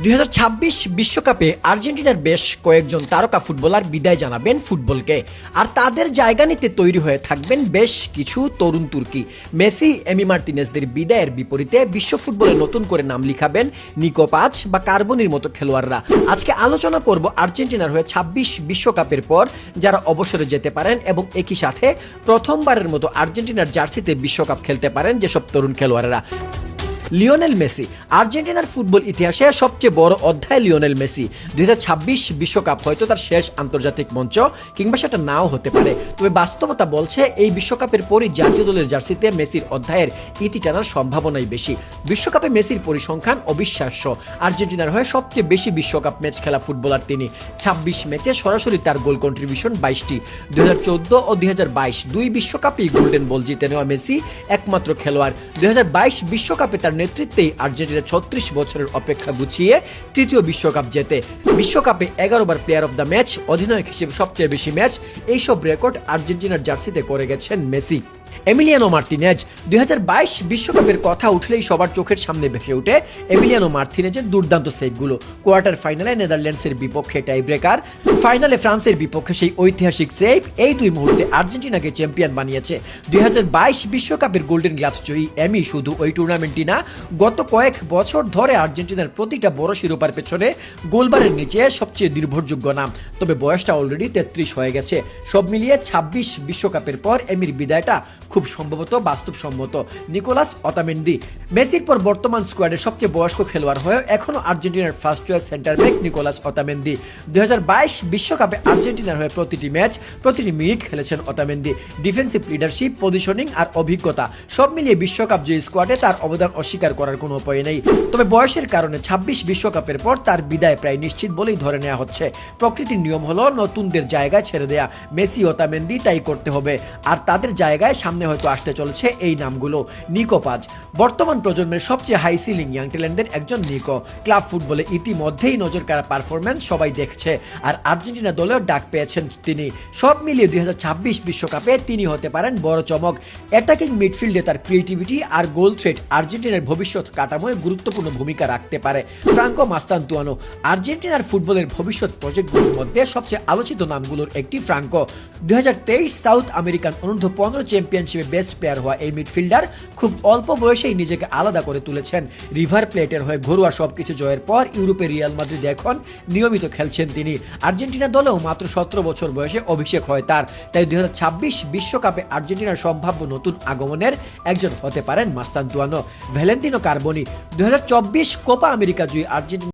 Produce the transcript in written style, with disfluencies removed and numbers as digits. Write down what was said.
2026 বিশ্বকাপে আর্জেন্টিনার বেশ কয়েকজন তারকা ফুটবলার বিদায় জানাবেন ফুটবলকে, আর তাদের জায়গা নিতে তৈরি হয়ে থাকবেন বেশ কিছু তরুণ তুর্কি। মেসি, এমি মার্তিনেজদের বিদায়ের বিপরীতে বিশ্ব ফুটবলে নতুন করে নাম লিখাবেন নিকো পাচ বা কার্বনির মতো খেলোয়াড়রা। আজকে আলোচনা করব আর্জেন্টিনার হয়ে 26 বিশ্বকাপের পর যারা অবসরে যেতে পারেন এবং একই সাথে প্রথমবারের মতো আর্জেন্টিনার জার্সিতে বিশ্বকাপ খেলতে পারেন যেসব তরুণ খেলোয়াড়রা। লিওনেল মেসি, আর্জেন্টিনার ফুটবল ইতিহাসে সবচেয়ে বড় অধ্যায় লিওনেল মেসি। 2026 বিশ্বকাপ হয়তো তার শেষ আন্তর্জাতিক মঞ্চ, কিংবা সেটা নাও হতে পারে। তবে বাস্তবতা বলছে এই বিশ্বকাপের পরই জাতীয় দলের জার্সিতে মেসির অধ্যায়ের ইতি টানার সম্ভাবনাই বেশি। বিশ্বকাপে মেসির পরিসংখ্যান অবিশ্বাস্য। আর্জেন্টিনার হয়ে সবচেয়ে বেশি বিশ্বকাপ ম্যাচ খেলা ফুটবলার তিনি। 26 ম্যাচে সরাসরি তার গোল কন্ট্রিবিউশন 22টি। 2014 ও 2022 দুই বিশ্বকাপেই গোল্ডেন বল জিতে নেওয়া মেসি একমাত্র খেলোয়াড়। 2022 বিশ্বকাপে তার নেতৃত্বেই আর্জেন্টিনা 36 বছরের অপেক্ষা গুছিয়ে তৃতীয় বিশ্বকাপ জেতে। বিশ্বকাপে 11 বার প্লেয়ার অফ দ্য ম্যাচ, অধিনায়ক হিসেবে সবচেয়ে বেশি ম্যাচ, এইসব রেকর্ড আর্জেন্টিনার জার্সিতে করে গেছেন মেসি। এমিলিয়ানো মার্তিনেজ, 2022 বিশ্বকাপের কথা উঠলেই সবার চোখের সামনে ভেসে ওঠে এমিলিয়ানো মার্তিনেজের দুর্দান্ত সেভগুলো। কোয়ার্টার ফাইনালে নেদারল্যান্ডসের বিপক্ষে টাই ব্রেকার, ফাইনালে ফ্রান্সের বিপক্ষে সেই ঐতিহাসিক সেভ, এই দুই মুহূর্তে আর্জেন্টিনাকে চ্যাম্পিয়ন বানিয়েছে। 2022 বিশ্বকাপের গোল্ডেন গ্লাভস জয়ী এমি শুধু ওই টুর্নামেন্টই না, গত কয়েক বছর ধরে আর্জেন্টিনার প্রতিটা বড় শিরোপার পেছনে গোলবারের নিচে সবচেয়ে নির্ভরযোগ্য নাম। তবে বয়সটা অলরেডি 33 হয়ে গেছে। সব মিলিয়ে 26 বিশ্বকাপের পর এমির বিদায়টা খুব সম্ভবত বাস্তবসম্মত। নিকোলাস অতামেন্দি, মেসির পর বর্তমান স্কোয়াডের সবচেয়ে বয়স্ক খেলোয়াড় হয়ে এখনো আর্জেন্টিনার first choice centre back Nicolas Otamendi. 2022 বিশ্বকাপে আর্জেন্টিনার হয়ে প্রতিটি ম্যাচ, প্রতিটি মিনিট খেলেছেন অতামেন্দি। ডিফেন্সিভ লিডারশিপ, পজিশনিং আর অভিজ্ঞতা সব মিলিয়ে বিশ্বকাপ জয়ী স্কোয়াডে তার অবদান অস্বীকার করার কোনো উপায় নেই। তবে বয়সের কারণে 26 বিশ্বকাপের পর তার বিদায় প্রায় নিশ্চিত বলেই ধরে নেওয়া হচ্ছে। প্রকৃতির নিয়ম হলো নতুনদের জায়গায় ছেড়ে দেয়া। মেসি, অতামেন্দি তাই করতে হবে, আর তাদের জায়গায় সামনে হয়তো আসতে চলেছে এই নামগুলো। নিকো পাজ, বর্তমান প্রজন্মের সবচেয়ে হাই সিলিং ইয়াং ট্যালেন্টের একজন নিকো। ক্লাব ফুটবলে ইতিমধ্যেই নজর কাড়া পারফরম্যান্স সবাই দেখছে, আর আর্জেন্টিনা দলেও ডাক পেয়েছেন তিনি। সব মিলিয়ে 2026 বিশ্বকাপে তিনি হতে পারেন বড় চমক। অ্যাটাকিং মিডফিল্ডে তার ক্রিয়েটিভিটি আর গোল থ্রেট আর্জেন্টিনার ভবিষ্যৎ কাঠামোয় গুরুত্বপূর্ণ ভূমিকা রাখতে পারে। ফ্রাঙ্কো মাস্তান্তুয়ানো, আর্জেন্টিনার ফুটবলের ভবিষ্যৎ প্রজেক্টগুলোর মধ্যে সবচেয়ে আলোচিত নামগুলোর একটি ফ্রাঙ্কো। 2023 সাউথ আমেরিকান অনূর্ধ্ব 15 চ্যাম্পিয়নশিপে বেস্ট প্লেয়ার হওয়া এই মিডফিল্ডার খুব অল্প বয়সেই নিজেকে আলাদা করে তুলেছেন। রিভার প্লেটের হয়ে ঘরোয়া সবকিছু জয়ের পর ইউরোপে রিয়াল মাদ্রিদ এখন নিয়মিত খেলছেন তিনি। আর্জেন্টিনা দলেও মাত্র 17 বছর বয়সে অভিষেক হয় তার। তাই 2026 বিশ্বকাপে আর্জেন্টিনার সম্ভাব্য নতুন আগমনের একজন হতে পারেন Mastantuono. Valentino Carboni, 2024 Copa America জয়ী আর্জেন্টিনা